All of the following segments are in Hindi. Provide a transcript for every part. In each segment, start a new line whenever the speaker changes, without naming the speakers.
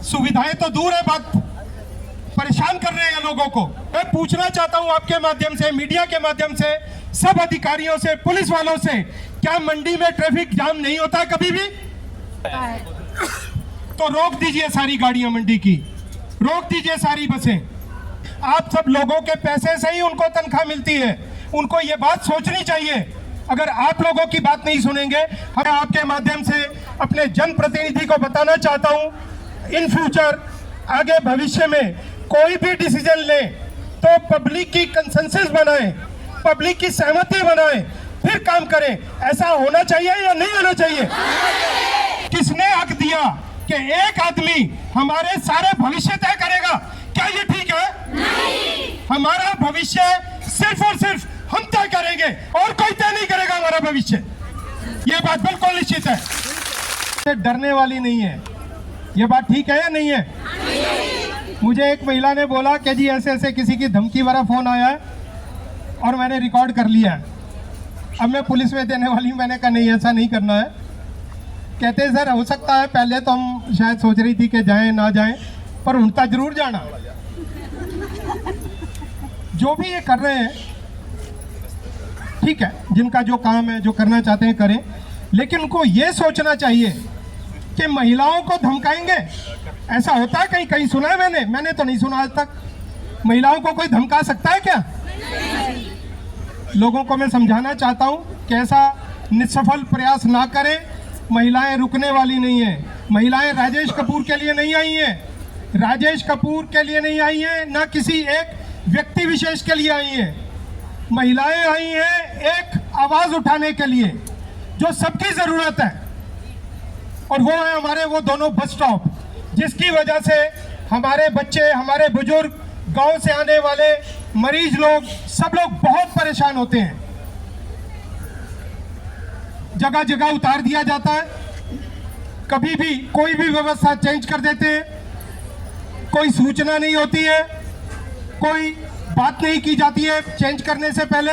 सुविधाएं तो दूर है, बात परेशान कर रहे हैं लोगों को। मैं पूछना चाहता हूं आपके माध्यम से, मीडिया के माध्यम से, सब अधिकारियों से, पुलिस वालों से, क्या मंडी में ट्रैफिक जाम नहीं होता कभी भी? तो रोक दीजिए सारी गाड़ियां मंडी की, रोक दीजिए सारी बसें। आप सब लोगों के पैसे से ही उनको तनख्वाह मिलती है, उनको ये बात सोचनी चाहिए। अगर आप लोगों की बात नहीं सुनेंगे, मैं आपके माध्यम से अपने जनप्रतिनिधि को बताना चाहता हूं, इन फ्यूचर आगे भविष्य में कोई भी डिसीजन ले तो पब्लिक की कंसेंसस बनाए, पब्लिक की सहमति बनाए, फिर काम करें। ऐसा होना चाहिए या नहीं होना चाहिए? किसने हक दिया कि एक आदमी हमारे सारे भविष्य तय करेगा? क्या ये ठीक है? नहीं। हमारा भविष्य सिर्फ और सिर्फ हम तय करेंगे और कोई तय नहीं करेगा हमारा भविष्य। ये बात बिल्कुल निश्चित है, डरने वाली नहीं है। ये बात ठीक है या नहीं है? मुझे एक महिला ने बोला कि जी ऐसे ऐसे किसी की धमकी वाला फोन आया है और मैंने रिकॉर्ड कर लिया है, अब मैं पुलिस में देने वाली हूँ। मैंने कहा नहीं, ऐसा नहीं करना है। कहते हैं सर हो सकता है, पहले तो हम शायद सोच रही थी कि जाएं ना जाएं, पर उनका जरूर जाना। जो भी ये कर रहे हैं ठीक है, जिनका जो काम है, जो करना चाहते हैं करें, लेकिन उनको ये सोचना चाहिए कि महिलाओं को धमकाएंगे। ऐसा होता है कहीं कहीं? सुना है मैंने तो नहीं सुना आज तक। महिलाओं को कोई धमका सकता है क्या? लोगों को मैं समझाना चाहता हूं कि ऐसा निष्सफल प्रयास ना करें। महिलाएं रुकने वाली नहीं है। महिलाएं राजेश कपूर के लिए नहीं आई हैं, राजेश कपूर के लिए नहीं आई हैं, ना किसी एक व्यक्ति विशेष के लिए आई हैं। महिलाएं आई हैं एक आवाज उठाने के लिए जो सबकी जरूरत है, और वो है हमारे वो दोनों बस स्टॉप, जिसकी वजह से हमारे बच्चे, हमारे बुजुर्ग, गांव से आने वाले मरीज लोग, सब लोग बहुत परेशान होते हैं। जगह जगह उतार दिया जाता है, कभी भी कोई भी व्यवस्था चेंज कर देते हैं, कोई सूचना नहीं होती है, कोई बात नहीं की जाती है चेंज करने से पहले,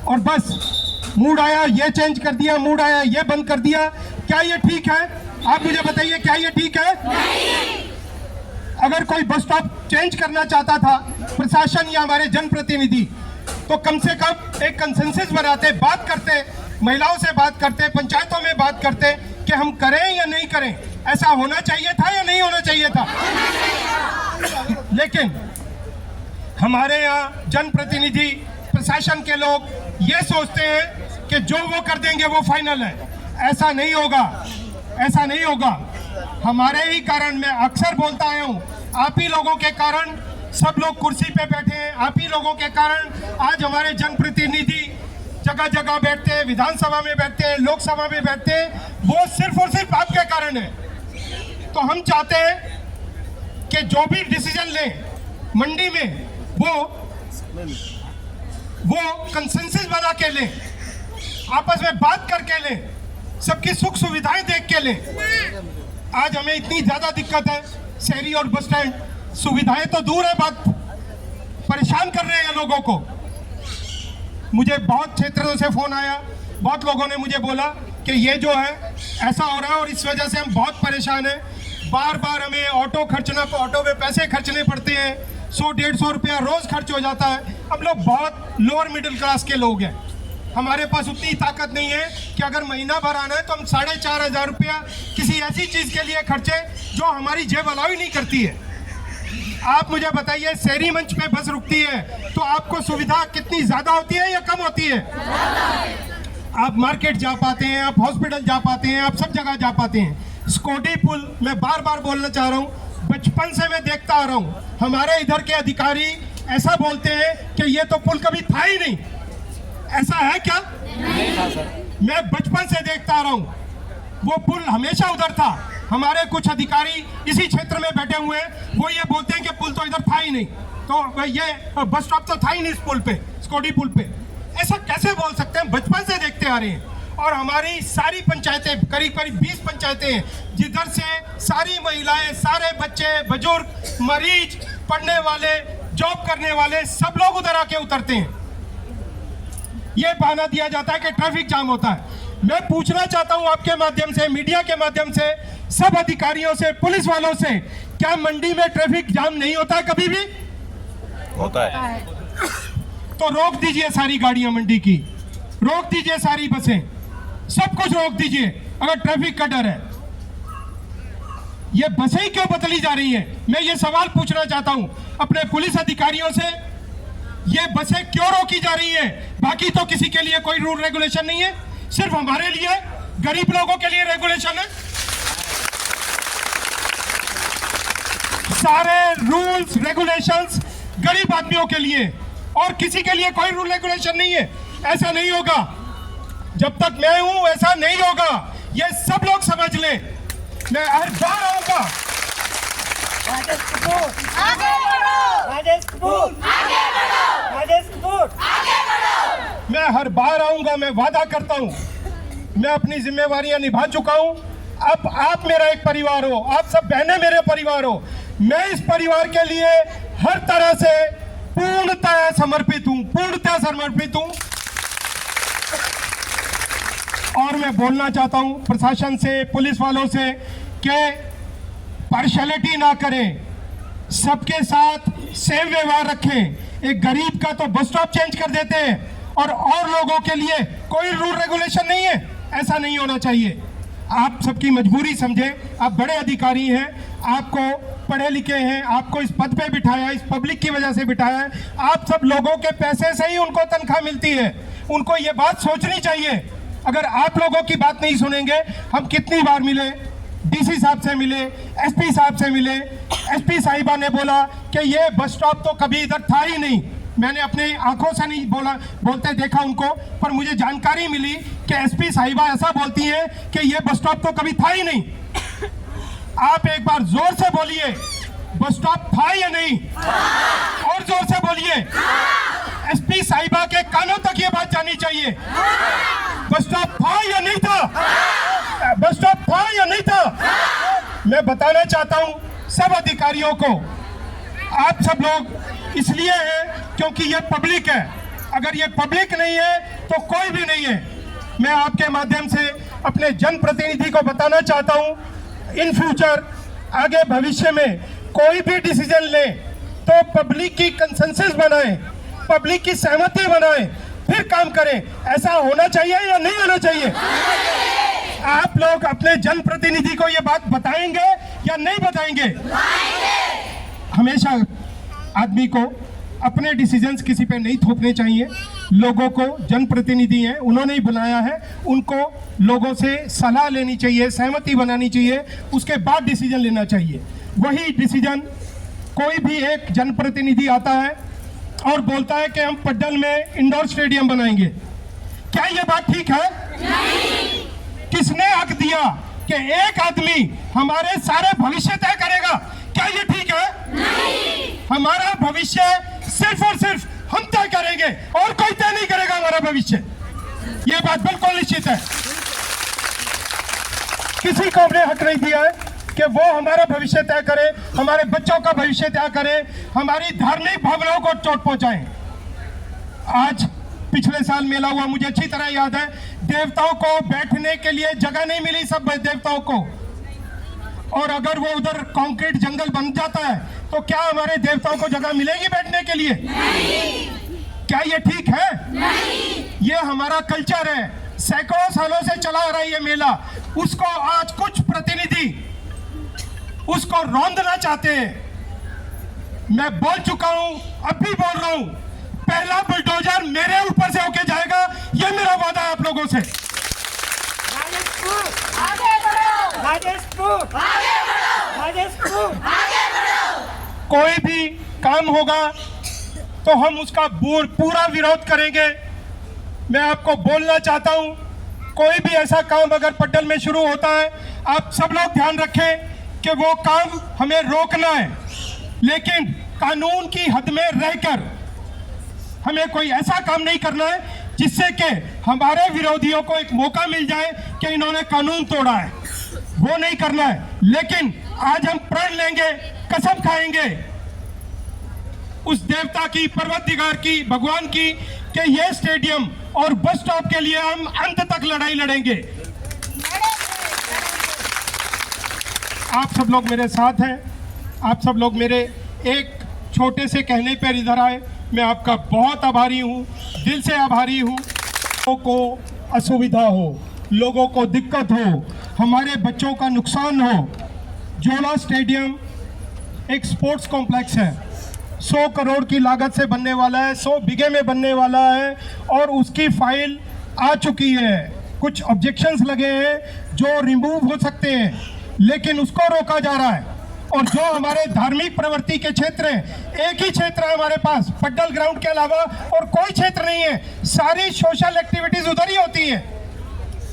और बस मूड आया ये चेंज कर दिया, मूड आया ये बंद कर दिया। क्या ये ठीक है? आप मुझे बताइए, क्या ये ठीक है? नहीं। अगर कोई बस स्टॉप चेंज करना चाहता था प्रशासन या हमारे जनप्रतिनिधि, तो कम से कम एक कंसेंसस बनाते, बात करते, महिलाओं से बात करते, पंचायतों में बात करते कि हम करें या नहीं करें। ऐसा होना चाहिए था या नहीं होना चाहिए था? लेकिन हमारे यहाँ जनप्रतिनिधि, प्रशासन के लोग ये सोचते हैं कि जो वो कर देंगे वो फाइनल है। ऐसा नहीं होगा, ऐसा नहीं होगा। हमारे ही कारण, मैं अक्सर बोलता आया हूँ, आप ही लोगों के कारण सब लोग कुर्सी पे बैठे हैं। आप ही लोगों के कारण आज हमारे जनप्रतिनिधि जगह जगह बैठते हैं, विधानसभा में बैठते हैं, लोकसभा में बैठते हैं। वो सिर्फ और सिर्फ आपके कारण है। तो हम चाहते हैं कि जो भी डिसीजन लें मंडी में, वो कंसेंसस बना के लें, आपस में बात करके लें, सबकी सुख सुविधाएं देख के लें। आज हमें इतनी ज्यादा दिक्कत है, शहरी और बस स्टैंड, सुविधाएं तो दूर है, बात परेशान कर रहे हैं लोगों को। मुझे बहुत क्षेत्रों से फोन आया, बहुत लोगों ने मुझे बोला कि ये जो है ऐसा हो रहा है और इस वजह से हम बहुत परेशान हैं। बार बार हमें ऑटो में पैसे खर्चने पड़ते हैं, 100-150 रुपया रोज खर्च हो जाता है। हम लोग बहुत लोअर मिडिल क्लास के लोग हैं, हमारे पास उतनी ताकत नहीं है कि अगर महीना भर आना है तो हम 4,500 रुपया किसी ऐसी चीज के लिए खर्चे जो हमारी जेब अलाउ ही नहीं करती है। आप मुझे बताइए, शहरी मंच पे बस रुकती है तो आपको सुविधा कितनी ज्यादा होती है या कम होती है? आप मार्केट जा पाते हैं, आप हॉस्पिटल जा पाते हैं, आप सब जगह जा पाते हैं। स्कूटी पुल, मैं बार बार बोलना चाह रहा हूँ, बचपन से मैं देखता आ रहा हूँ, हमारे इधर के अधिकारी ऐसा बोलते हैं कि ये तो पुल कभी था ही नहीं। ऐसा है क्या? नहीं था सर। मैं बचपन से देखता आ रहा हूँ, वो पुल हमेशा उधर था। हमारे कुछ अधिकारी इसी क्षेत्र में बैठे हुए हैं, वो ये बोलते हैं कि पुल तो इधर था ही नहीं, तो ये बस स्टॉप तो था ही नहीं इस पुल पे, स्कूटी पुल पे। ऐसा कैसे बोल सकते हैं? बचपन से देखते आ रहे हैं। और हमारी सारी पंचायतें, करीब करीब 20 पंचायतें हैं, जिधर से सारी महिलाएं, सारे बच्चे, बुजुर्ग, मरीज, पढ़ने वाले, जॉब करने वाले, सब लोग उधर आके उतरते हैं। ये बहाना दिया जाता है कि ट्रैफिक जाम होता है। मैं पूछना चाहता हूं आपके माध्यम से, मीडिया के माध्यम से, सब अधिकारियों से, पुलिस वालों से, क्या मंडी में ट्रैफिक जाम नहीं होता है कभी भी?
होता है।
तो रोक दीजिए सारी गाड़ियां मंडी की, रोक दीजिए सारी बसें, सब कुछ रोक दीजिए अगर ट्रैफिक का डर है। ये बसें क्यों बदली जा रही हैं? मैं ये सवाल पूछना चाहता हूं अपने पुलिस अधिकारियों से, ये बसें क्यों रोकी जा रही हैं? बाकी तो किसी के लिए कोई रूल रेगुलेशन नहीं है, सिर्फ हमारे लिए गरीब लोगों के लिए रेगुलेशन है। सारे रूल्स रेगुलेशंस गरीब आदमियों के लिए और किसी के लिए कोई रूल रेगुलेशन नहीं है। ऐसा नहीं होगा, जब तक मैं हूं ऐसा नहीं होगा, ये सब लोग समझ लें। मैं हर बार आऊंगा, मैं हर बार आऊंगा, मैं वादा करता हूं, मैं अपनी जिम्मेवारियां निभा चुका हूं। अब आप मेरा एक परिवार हो, आप सब बहनें मेरे परिवार हो। मैं इस परिवार के लिए हर तरह से पूर्णतः समर्पित हूं, पूर्णतः समर्पित हूं। और मैं बोलना चाहता हूं प्रशासन से, पुलिस वालों से कि पार्शियलिटी ना करें, सबके साथ सेम व्यवहार रखें। एक गरीब का तो बस स्टॉप चेंज कर देते हैं और लोगों के लिए कोई रूल रेगुलेशन नहीं है। ऐसा नहीं होना चाहिए। आप सबकी मजबूरी समझें, आप बड़े अधिकारी हैं, आपको पढ़े लिखे हैं, आपको इस पद पे बिठाया, इस पब्लिक की वजह से बिठाया है। आप सब लोगों के पैसे से ही उनको तनख्वाह मिलती है। उनको ये बात सोचनी चाहिए। अगर आप लोगों की बात नहीं सुनेंगे, हम कितनी बार मिले, डीसी साहब से मिले, एसपी साहब से मिले, एसपी साहिबा ने बोला कि ये बस स्टॉप तो कभी इधर था ही नहीं। मैंने अपने आंखों से नहीं बोलते देखा उनको, पर मुझे जानकारी मिली कि एसपी साहिबा ऐसा बोलती हैं कि ये बस स्टॉप तो कभी था ही नहीं। आप एक बार जोर से बोलिए, बस स्टॉप था या नहीं? और जोर से बोलिए। एसपी साहिबा के कानों तक ये बात जानी चाहिए। बस स्टॉप था या नहीं था? बस स्टॉप था या नहीं था? मैं बताना चाहता हूं सब अधिकारियों को, आप सब लोग इसलिए हैं क्योंकि ये पब्लिक है। अगर ये पब्लिक नहीं है तो कोई भी नहीं है। मैं आपके माध्यम से अपने जनप्रतिनिधि को बताना चाहता हूं, इन फ्यूचर आगे भविष्य में कोई भी डिसीजन ले तो पब्लिक की कंसेंसस बनाएं, पब्लिक की सहमति बनाएं, फिर काम करें। ऐसा होना चाहिए या नहीं होना चाहिए? आप लोग अपने जनप्रतिनिधि को ये बात बताएंगे या नहीं बताएंगे? हमेशा आदमी को अपने डिसीजंस किसी पे नहीं थोपने चाहिए। लोगों को, जनप्रतिनिधि हैं, उन्होंने ही बनाया है, उनको लोगों से सलाह लेनी चाहिए, सहमति बनानी चाहिए, उसके बाद डिसीजन लेना चाहिए। वही डिसीजन कोई भी एक जनप्रतिनिधि आता है और बोलता है कि हम पड्डल में इंडोर स्टेडियम बनाएंगे। क्या ये बात ठीक है? नहीं। किसने हक दिया कि एक आदमी हमारे सारे भविष्य तय करेगा? क्या ये ठीक है? नहीं। हमारा भविष्य सिर्फ और सिर्फ हम तय करेंगे और कोई तय नहीं करेगा हमारा भविष्य। ये बात बिल्कुल निश्चित है। किसी को हमने हक नहीं दिया है कि वो हमारा भविष्य तय करे, हमारे बच्चों का भविष्य तय करे, हमारी धार्मिक भावनाओं को चोट पहुंचाए। आज पिछले साल मेला हुआ, मुझे अच्छी तरह याद है। देवताओं को बैठने के लिए जगह नहीं मिली सब देवताओं को, और अगर वो उधर कंक्रीट जंगल बन जाता है तो क्या हमारे देवताओं को जगह मिलेगी बैठने के लिए? नहीं। क्या ये ठीक है? नहीं। ये हमारा कल्चर है, सैकड़ों सालों से चला आ रहा है ये मेला। उसको आज कुछ प्रतिनिधि उसको रौंदना चाहते हैं। मैं बोल चुका हूं, अब भी बोल रहा हूं, पहला बुलडोजर मेरे ऊपर से होके जाएगा, ये मेरा वादा है आप लोगों से।
आगे बढ़ो, राजस्थान, आगे बढ़ो, राजस्थान, आगे बढ़ो।
कोई भी काम होगा तो हम उसका पूरा विरोध करेंगे। मैं आपको बोलना चाहता हूं, कोई भी ऐसा काम अगर पड्डल में शुरू होता है, आप सब लोग ध्यान रखें कि वो काम हमें रोकना है, लेकिन कानून की हद में रहकर। हमें कोई ऐसा काम नहीं करना है जिससे कि हमारे विरोधियों को एक मौका मिल जाए कि इन्होंने कानून तोड़ा है, वो नहीं करना है। लेकिन आज हम प्रण लेंगे, कसम खाएंगे उस देवता की, परवतदिगार की, भगवान की, कि ये स्टेडियम और बस स्टॉप के लिए हम अंत तक लड़ाई लड़ेंगे। आप सब लोग मेरे साथ हैं, आप सब लोग मेरे एक छोटे से कहने पर इधर आए, मैं आपका बहुत आभारी हूँ, दिल से आभारी हूँ। लोगों को असुविधा हो, लोगों को दिक्कत हो, हमारे बच्चों का नुकसान हो। जोला स्टेडियम एक स्पोर्ट्स कॉम्प्लेक्स है, 100 करोड़ की लागत से बनने वाला है, 100 बीघे में बनने वाला है और उसकी फाइल आ चुकी है। कुछ ऑब्जेक्शंस लगे हैं जो रिमूव हो सकते हैं, लेकिन उसको रोका जा रहा है। और जो हमारे धार्मिक प्रवृत्ति के क्षेत्र हैं, एक ही क्षेत्र है हमारे पास, पड्डल ग्राउंड के अलावा और कोई क्षेत्र नहीं है, सारी सोशल एक्टिविटीज उधर ही होती है,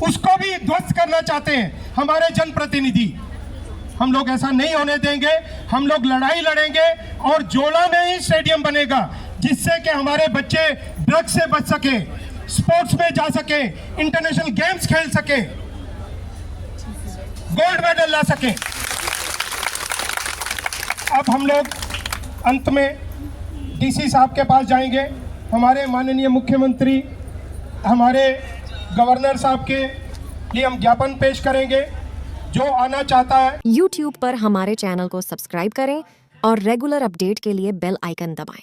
उसको भी ध्वस्त करना चाहते हैं हमारे जनप्रतिनिधि। हम लोग ऐसा नहीं होने देंगे, हम लोग लड़ाई लड़ेंगे और जोला में ही स्टेडियम बनेगा, जिससे कि हमारे बच्चे ड्रग्स से बच सके, स्पोर्ट्स में जा सके, इंटरनेशनल गेम्स खेल सके, गोल्ड मेडल ला सके। अब हम लोग अंत में डीसी साहब के पास जाएंगे, हमारे माननीय मुख्यमंत्री, हमारे गवर्नर साहब के लिए हम ज्ञापन पेश करेंगे। जो आना चाहता है
YouTube पर हमारे चैनल को सब्सक्राइब करें और रेगुलर अपडेट के लिए बेल आइकन दबाएं।